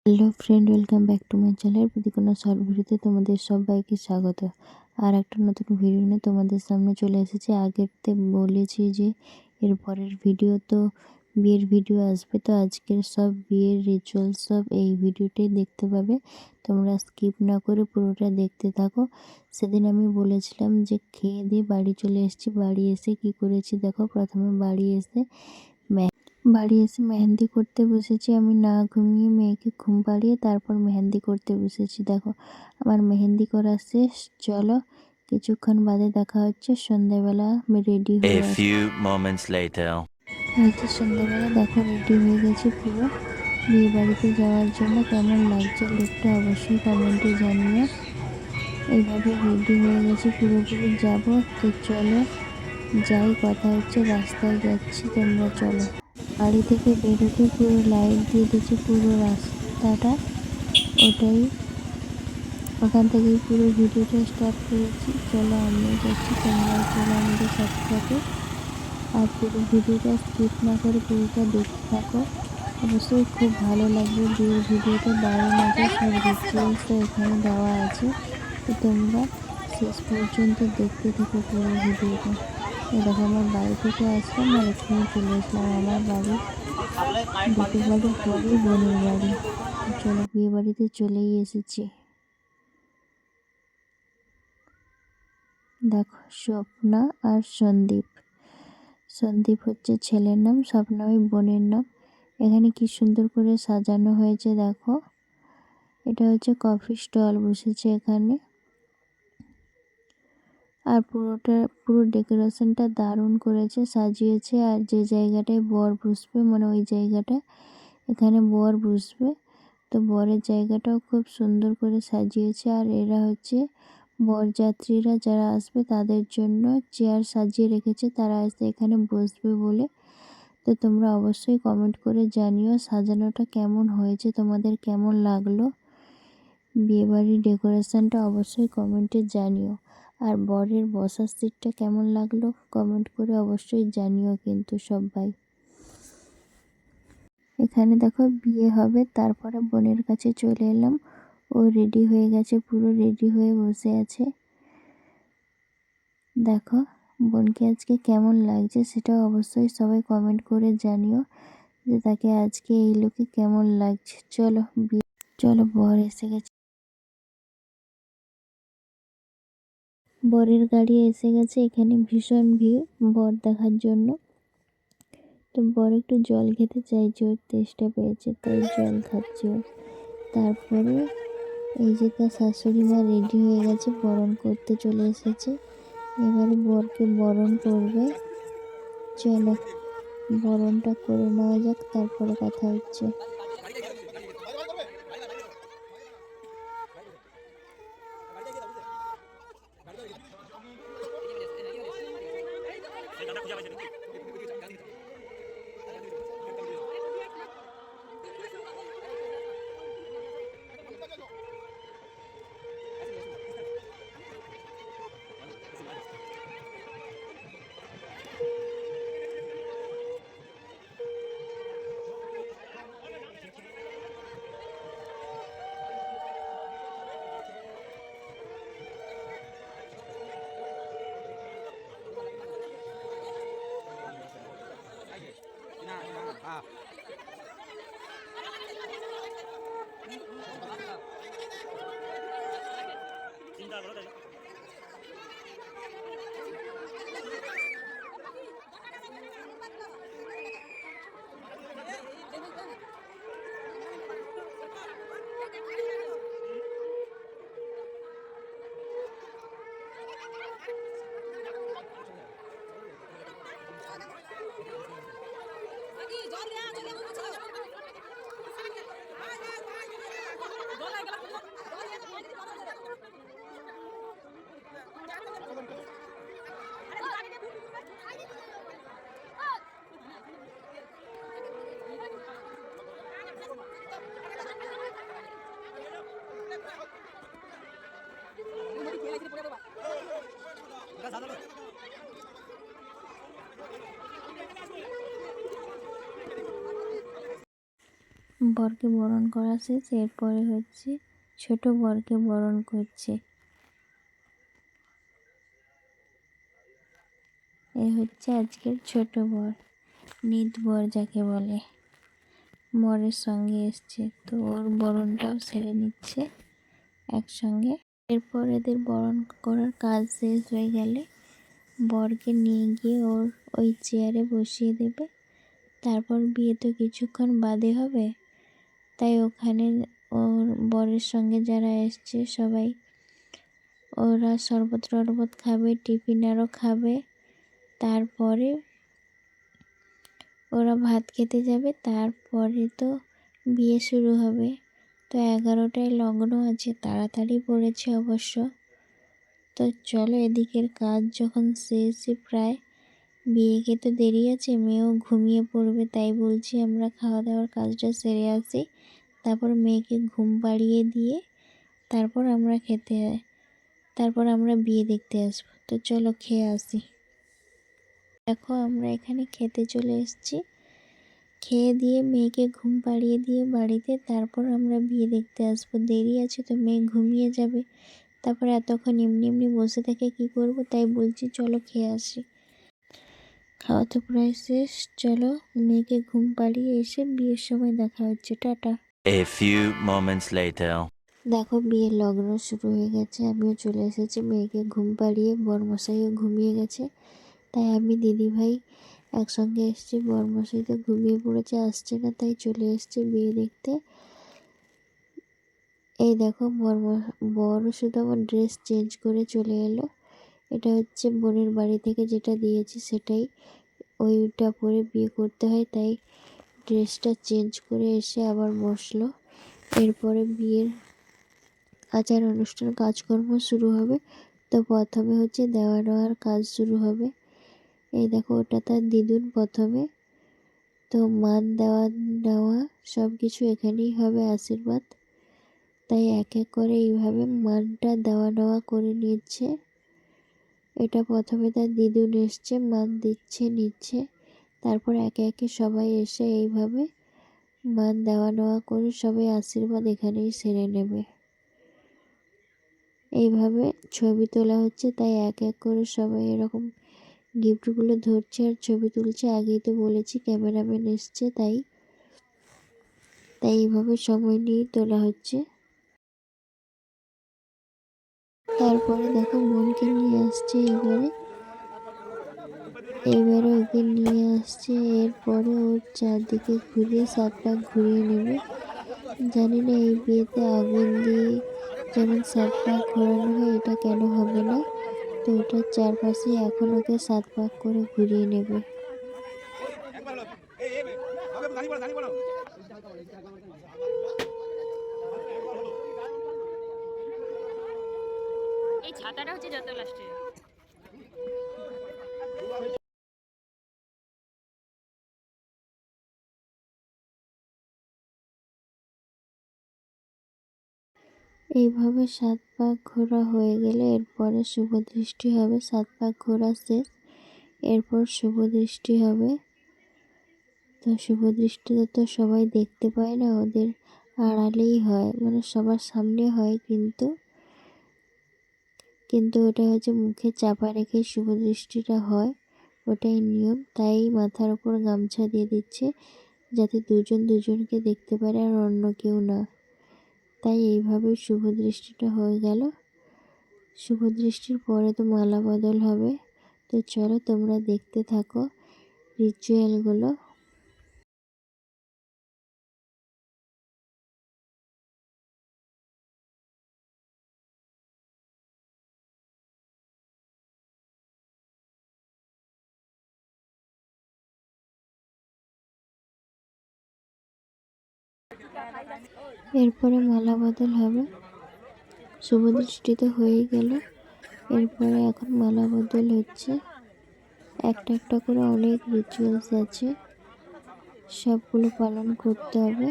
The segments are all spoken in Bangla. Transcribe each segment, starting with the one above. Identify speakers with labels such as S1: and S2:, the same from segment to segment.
S1: Hello friend, welcome back to my channel প্রতিকোনা শর্ট ভিডিওতে তোমাদের সবাইকে স্বাগত। আর একটা নতুন ভিডিও নিয়ে তোমাদের সামনে চলে এসেছি। আগেরতে বলেছি যে এর পরের ভিডিও তো বিয়ের ভিডিও আসবে, তো আজকের সব বিয়ের রিচুয়াল সব এই ভিডিওতেই দেখতে পাবে। তোমরা স্কিপ না করে পুরোটা দেখতে থাকো। সেদিন আমি বলেছিলাম যে খেয়ে দিয়ে বাড়ি চলে এসেছি। বাড়ি এসে কি করেছি দেখো। প্রথমে বাড়ি এসে মেহেন্দি করতে বসেছি। আমি না ঘুমিয়ে মেয়েকে ঘুম পাড়িয়ে তারপর মেহেন্দি করতে বসেছি। দেখো আমার মেহেন্দি করা শেষ। চলো কিছুক্ষণ বাদে দেখা হচ্ছে। সন্ধ্যাবেলা আমি রেডি হয়ে আসছি। এই যে সন্ধ্যাবেলা দেখো রেডি হয়ে গেছি পুরো বিয়ে বাড়িতে যাওয়ার জন্য। কেমন লাগছে লুকটা অবশ্যই কমেন্টে জানিও। এইভাবে রেডি হয়ে গেছি পুরোপুরি যাব। তো চলো যাই, কথা হচ্ছে রাস্তায় যাচ্ছি, তোমরা চলো। বাড়ি থেকে বেরোতে পুরো লাইট দিয়ে দিয়েছে পুরো রাস্তাটা, ওটাই ওখান থেকেই পুরো ভিডিওটা স্টার্ট করেছি। চলো আমিও যাচ্ছি, তোমরাও চলো আমাদের সাথে সাথে। আর পুরো ভিডিওটা স্কিপ না করে পুরোটা দেখতে থাকো, অবশ্যই খুব ভালো লাগবে। বিয়ের ভিডিওটা দারুণ আছে, সব রিচুয়ালসও এখানে দেওয়া আছে, তো তোমরা শেষ পর্যন্ত দেখতে থাকো পুরো ভিডিওটা। দেখো আমার বাড়ি থেকে আসলাম আর এখানে চলে আসলাম আমার বাড়ি, দুটো বাড়ি পরেই বোনের বাড়ি। চলো বিয়ে বাড়িতে চলেই এসেছি। দেখো স্বপ্না আর সন্দীপ। সন্দীপ হচ্ছে ছেলের নাম, স্বপ্না ওই বোনের নাম। এখানে কি সুন্দর করে সাজানো হয়েছে দেখো। এটা হচ্ছে কফি স্টল বসেছে এখানে। আর পুরো ডেকোরেশনটা দারুণ করেছে, সাজিয়েছে। আর যে জায়গাটায় বর বসবে মানে ওই জায়গাটা, এখানে বর বসবে, তো বরের জায়গাটাও খুব সুন্দর করে সাজিয়েছে। আর এরা হচ্ছে বরযাত্রীরা যারা আসবে তাদের জন্য চেয়ার সাজিয়ে রেখেছে, তারা এসে এখানে বসবে বলে। তো তোমরা অবশ্যই কমেন্ট করে জানিও সাজানোটা কেমন হয়েছে, তোমাদের কেমন লাগলো বিয়েবাড়ির ডেকোরেশনটা, অবশ্যই কমেন্টে জানিও। আর বরের বসার সিটটা কেমন লাগলো কমেন্ট করে অবশ্যই জানিও কিন্তু সবাই। এখানে দেখো বিয়ে হবে, তারপরে বোনের কাছে চলে এলাম। ও রেডি হয়ে গেছে, পুরো রেডি হয়ে বসে আছে। দেখো বোনকে আজকে কেমন লাগছে সেটাও অবশ্যই সবাই কমেন্ট করে জানিও যে তাকে আজকে এই লুকে কেমন লাগছে। চলো বর এসে গেছে, বরের গাড়ি এসে গেছে। এখানে ভীষণ ভিড় বর দেখার জন্য। তো বর একটু জল খেতে চাইছে, ওর তেষ্টা পেয়েছে তাই জল খাচ্ছে ও। তারপরে এই যে তার শাশুড়ি মা রেডি হয়ে গেছে, বরণ করতে চলে এসেছে। এবারে বরকে বরণ করবে। চলো বরণটা করে নেওয়া যাক, তারপরে কথা হচ্ছে। বরকে বরণ করা শেষ। এরপরে হচ্ছে ছোট বরকে বরণ করছে। এ হচ্ছে আজকের ছোট বর, নিত বর যাকে বলে, বরের সঙ্গে এসছে, তো ওর বরণটাও সেরে নিচ্ছে একসঙ্গে। এরপর এদের বরণ করার কাজ শেষ হয়ে গেলে বরকে নিয়ে গিয়ে ওর ওই চেয়ারে বসিয়ে দেবে। তারপর বিয়ে তো কিছুক্ষণ বাদে হবে, তাই ওখানে ওর বরের সঙ্গে যারা এসছে সবাই ওরা শরবত টরবত খাবে, টিফিন আরও খাবে। তারপরে ওরা ভাত খেতে যাবে, তারপরে তো বিয়ে শুরু হবে। তো 11টায় লগ্ন আছে, তাড়াতাড়ি পড়েছে অবশ্য। তো চলো, এদিকের কাজ যখন শেষই প্রায়, বিয়েকে তো দেরি আছে, মেয়েও ঘুমিয়ে পড়বে, তাই বলছি আমরা খাওয়া দাওয়ার কাজটা সেরে আসি, তারপর মেয়েকে ঘুম পাড়িয়ে দিয়ে তারপর আমরা বিয়ে দেখতে আসবো। তো চলো খেয়ে আসি। দেখো আমরা এখানে খেতে চলে এসেছি, খেয়ে দিয়ে মেয়েকে ঘুম পাড়িয়ে দিয়ে বাড়িতে তারপর আমরা বিয়ে দেখতে আসবো। দেরি আছে তো মেয়ে ঘুমিয়ে যাবে, তারপর এতক্ষণ এমনি এমনি বসে থেকে কি করব, তাই বলছি চলো খেয়ে আসি। খাওয়া তো প্রায় শেষ, চলো মেয়েকে ঘুম পাড়িয়ে এসে বিয়ের সময় দেখা হচ্ছে। Tata.
S2: A few moments later.
S1: দেখো বিয়ের লগ্ন শুরু হয়ে গেছে, আমিও চলে এসেছি মেয়েকে ঘুম পাড়িয়ে, বরমশাইও ঘুমিয়ে গেছে, তাই আমি দিদিভাই একসঙ্গে এসেছি। বরমশাই তো ঘুমিয়ে পড়েছে, আসছে না, তাই চলে এসেছি বিয়ে দেখতে। এই দেখো বর শুধু আমার ড্রেস চেঞ্জ করে চলে এলো। এটা হচ্ছে বোনের বাড়ি থেকে যেটা দিয়েছি সেটাই, ওইটা পরে বিয়ে করতে হয়, তাই ড্রেসটা চেঞ্জ করে এসে আবার বসলো। এরপরে বিয়ের আচার অনুষ্ঠান কাজকর্ম শুরু হবে। তো প্রথমে হচ্ছে দেওয়া নেওয়ার কাজ শুরু হবে। এই দেখো ওটা তার দিদুন প্রথমে, তো মান দেওয়া নেওয়া সব কিছু এখানেই হবে, আশীর্বাদ। তাই এক এক করে এইভাবে মানটা দেওয়া নেওয়া করে নিচ্ছে। এটা প্রথমে তার দিদুন এসছে, মান দিচ্ছে নিচ্ছে, তারপর একে একে সবাই এসে এইভাবে মান দেওয়া নেওয়া করে সবাই আশীর্বাদ এখানেই সেরে নেবে। এইভাবে ছবি তোলা হচ্ছে, তাই এক এক করে সবাই এরকম গিফটগুলো ধরছে আর ছবি তুলছে। আগেই তো বলেছি ক্যামেরাম্যান এসছে, তাই এইভাবে সময় নিয়ে তোলা হচ্ছে। তারপরে দেখো বোনকে নিয়ে আসছে, এইবারে ওকে নিয়ে আসছে। এরপরে ওর চারদিকে ঘুরিয়ে 7 পাক ঘুরিয়ে নেবে। জানি না এই বিয়েতে আগুন দিয়ে যেমন 7 পাক ঘোরানো হয়, এটা কেন হবে না। তো ওটার চারপাশে এখন ওকে 7 পাক করে ঘুরিয়ে নেবে।
S3: এই ছাতাটা হচ্ছে যত লাস্টে।
S1: এইভাবে 7 পাক ঘোরা হয়ে গেলে এরপরে শুভ দৃষ্টি হবে। 7 পাক ঘোরা শেষ, এরপর শুভ দৃষ্টি হবে। তো শুভ দৃষ্টিতে তো সবাই দেখতে পায় না, ওদের আড়ালেই হয়, মানে সবার সামনে হয়, কিন্তু ওটা হচ্ছে মুখে চাপা রেখে শুভ দৃষ্টিটা হয়, ওটাই নিয়ম। তাই মাথার ওপর গামছা দিয়ে দিচ্ছে, যাতে দুজন দুজনকে দেখতে পারে আর অন্য কেউ না। তাই এইভাবে শুভ দৃষ্টিটা হয়ে গেল। শুভ দৃষ্টির পরে তো মালা বদল হবে। তো চলো তোমরা দেখতে থাকো রিচুয়ালগুলো। এরপরে মালা বদল হবে, শুভ দৃষ্টি তো হয়েই গেল। এরপরে এখন মালা বদল হচ্ছে, একটা একটা করে অনেক রিচুয়ালস আছে, সবগুলো পালন করতে হবে।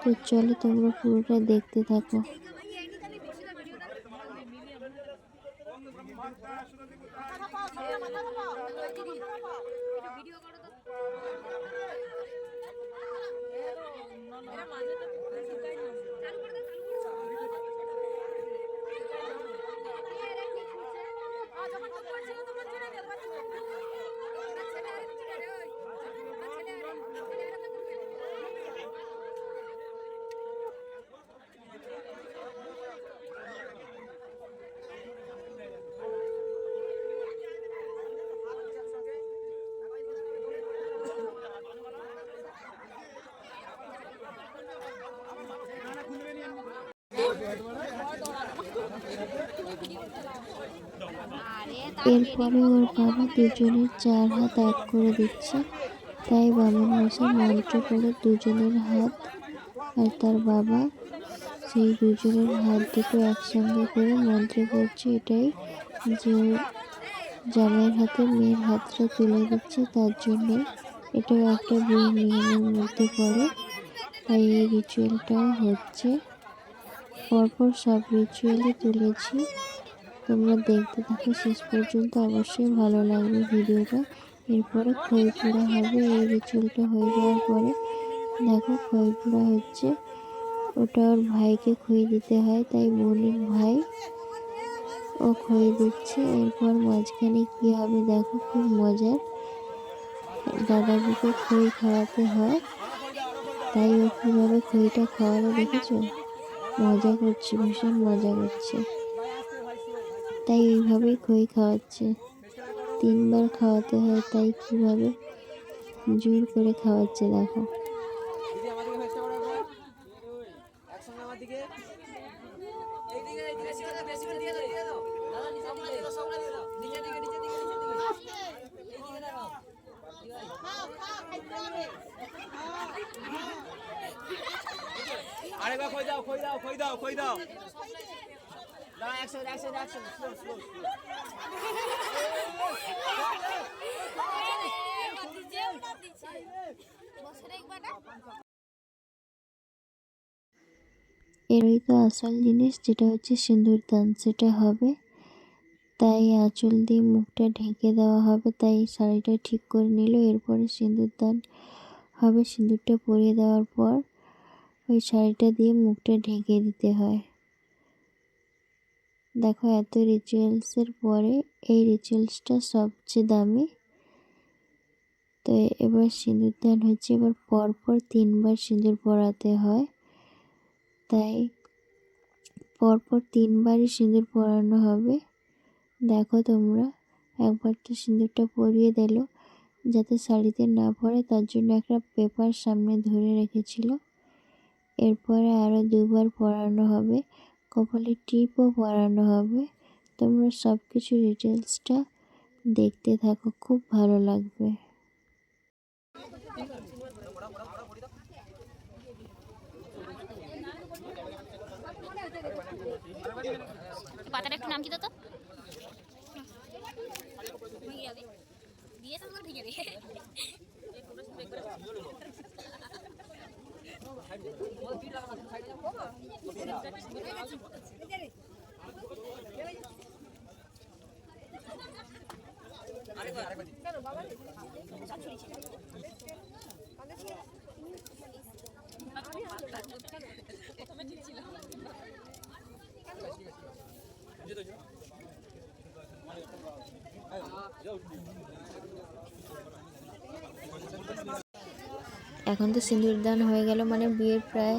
S1: তো চলো তোমরা পুরোটা দেখতে থাকো। এরপরে ওর বাবা দুজনের 4 হাত এক করে দিচ্ছে। তাই বামুন মশাই মন্ত্র পড়ে দুজনের হাত আর তার বাবা সেই দুজনের হাত দুটো একসঙ্গে করে মন্ত্র পড়ছে, এটাই যে জামাইয়ের হাতে মেয়ের হাতটা তুলে দিচ্ছে, তার জন্য এটাও একটা বিয়ের নিয়মের মধ্যে পড়ে। তাই এই রিচুয়ালটাও হচ্ছে। পরপর সব রিচুয়ালই তুলেছি, তোমরা দেখতে থাকো শেষ পর্যন্ত, অবশ্যই ভালো লাগবে ভিডিওটা। এরপরে খই পোড়া হবে। এই রিচুয়ালটা হয়ে যাওয়ার পরে দেখো খই পোড়া হচ্ছে, ওটা ওর ভাইকে খই দিতে হয়, তাই বোনের ভাই ও খই দিচ্ছে। এরপর মাঝখানে কি হবে দেখো, খুব মজার, দাদাবুকে খই খাওয়াতে হয়, তাই ও কীভাবে খইটা খাওয়ালো দেখেছো, মজা করছে, ভীষণ মজা করছে। তাই এইভাবেই খই খাওয়াচ্ছে, 3 বার খাওয়াতে হয়, তাই কিভাবে জোর করে খাওয়াচ্ছে দেখো।
S3: আরেকবার খই দাও, খই দাও, খই দাও, খই দাও। দাঁড়া, action, action, action, slow, slow, slow.
S1: এরই তো আসল জিনিস, যেটা হচ্ছে সিঁদুর দান, সেটা হবে। তাই আঁচল দিয়ে মুখটা ঢেকে দেওয়া হবে, তাই শাড়িটা ঠিক করে নিল। এরপরে সিঁদুর দান হবে, সিঁদুরটা পরিয়ে দেওয়ার পর ওই শাড়িটা দিয়ে মুখটা ঢেকে দিতে হয়। দেখো এত রিচুয়ালসের পরে এই রিচুয়ালসটা সবচেয়ে দামি। তো এবার সিঁদুর দান হচ্ছে, এবার পরপর 3 বার সিঁদুর পরাতে হয়, তাই পরপর 3 বারই সিঁদুর পরানো হবে। দেখো তোমরা, একবার তো সিঁদুরটা পরিয়ে দিল, যাতে শাড়িতে না পড়ে তার জন্য একটা পেপার সামনে ধরে রেখেছিল। এরপরে আরও 2 বার পরানো হবে, কপালে টিপও পরানো হবে। তোমরা সব কিছু ডিটেলসটা দেখতে থাকো, খুব ভালো লাগবে।
S4: পাতাটা একটু নাম কি তো দিয়েছে তো ঠিক আছে।
S1: এখন তো সিঁদুর দান হয়ে গেল, মানে বিয়ের প্রায়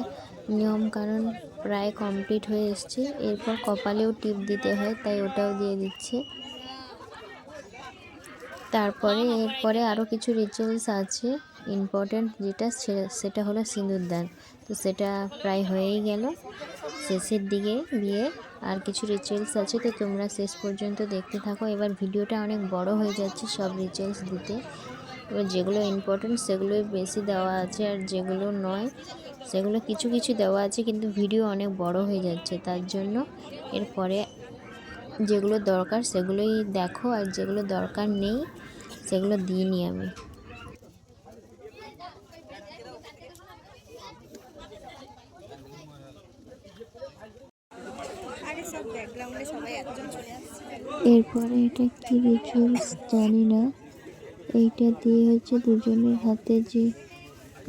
S1: নিয়ম কানুন প্রায় কমপ্লিট হয়ে এসছে। এরপর কপালেও টিপ দিতে হয়, তাই ওটাও দিয়ে দিচ্ছে। তারপরে এরপরে আরও কিছু রিচুয়ালস আছে ইম্পর্ট্যান্ট, যেটা সেটা হলো সিঁদুর দান। তো সেটা প্রায় হয়েই গেল, শেষের দিকে বিয়ে আর কিছু রিচুয়ালস আছে, তো তোমরা শেষ পর্যন্ত দেখতে থাকো। এবার ভিডিওটা অনেক বড় হয়ে যাচ্ছে সব রিচুয়ালস দিতে, এবার যেগুলো ইম্পর্ট্যান্ট সেগুলোই বেশি দেওয়া আছে, আর যেগুলো নয় সেগুলো কিছু কিছু দেওয়া আছে, কিন্তু ভিডিও অনেক বড় হয়ে যাচ্ছে, তার জন্য এরপরে যেগুলো দরকার সেগুলোই দেখো, আর যেগুলো দরকার নেই সেগুলো দিইনি আমি। এরপরে এটা কি রিচুয়ালস জানি না, এইটা দিয়ে হচ্ছে দুজনের হাতে যে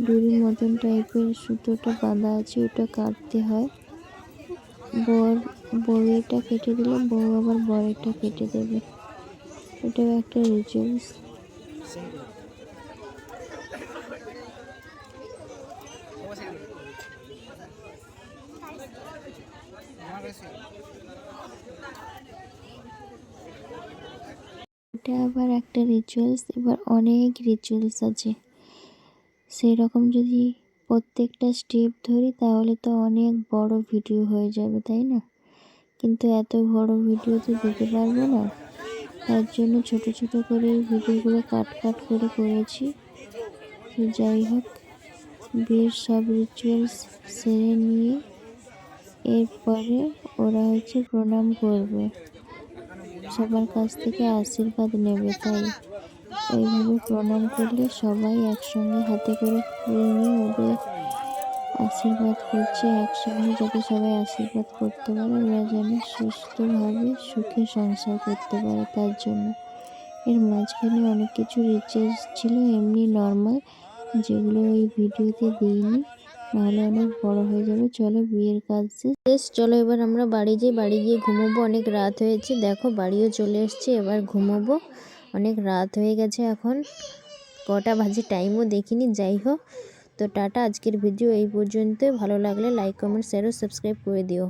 S1: ডুরির মতন টাইপের সুতোটা বাঁধা আছে, ওটা কাটতে হয়। বউয়েরটা কেটে দিলে বউ আবার বরেরটা কেটে দেবে, এটাও একটা রিচুয়ালস। এটা আবার একটা রিচুয়ালস। এবার অনেক রিচুয়ালস আছে, সেই রকম যদি প্রত্যেকটা স্টেপ ধরি তাহলে তো অনেক বড় ভিডিও হয়ে যাবে, তাই না? কিন্তু এত বড় ভিডিও তো দিতে পারবো না, তার জন্য ছোট ছোট করে এই ভিডিওগুলো কাট করে করেছি। তো যাই হোক, বিয়ের সব রিচুয়ালস সেরে নিয়ে এরপরে ওরা প্রণাম করবে, সবার কাছ থেকে আশীর্বাদ নেবে। তাই ওইভাবে প্রণাম করলে সবাই একসঙ্গে হাতে করে ফুল নিয়ে ওদের আশীর্বাদ করছে, একসঙ্গে যাতে সবাই আশীর্বাদ করতে পারে, ওরা যেন সুস্থভাবে সুখে সংসার করতে পারে। তার জন্য এর মাঝখানে অনেক কিছু রিচুয়ালস ছিল এমনি নর্মাল, যেগুলো এই ভিডিওতে দিইনি, নাহলে অনেক বড় হয়ে যাবে। চলো বিয়ের কাজ শেষ, চলো এবার আমরা বাড়ি যাই, বাড়ি গিয়ে ঘুমোবো, অনেক রাত হয়েছে। দেখো বাড়িও চলে এসেছি, এবার ঘুমোবো, অনেক রাত হয়ে গেছে, এখন কটা বাজে টাইমও দেখিনি। যাই হোক, তো টাটা, আজকের ভিডিও এই পর্যন্তই। ভালো লাগলে লাইক কমেন্ট শেয়ার ও সাবস্ক্রাইব করে দিও।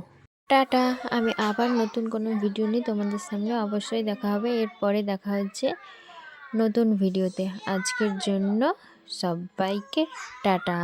S1: টাটা, আমি আবার নতুন কোনো ভিডিও নিয়ে তোমাদের সামনে অবশ্যই দেখা হবে। এরপরে দেখা হচ্ছে নতুন ভিডিওতে। আজকের জন্য সবাইকে টাটা।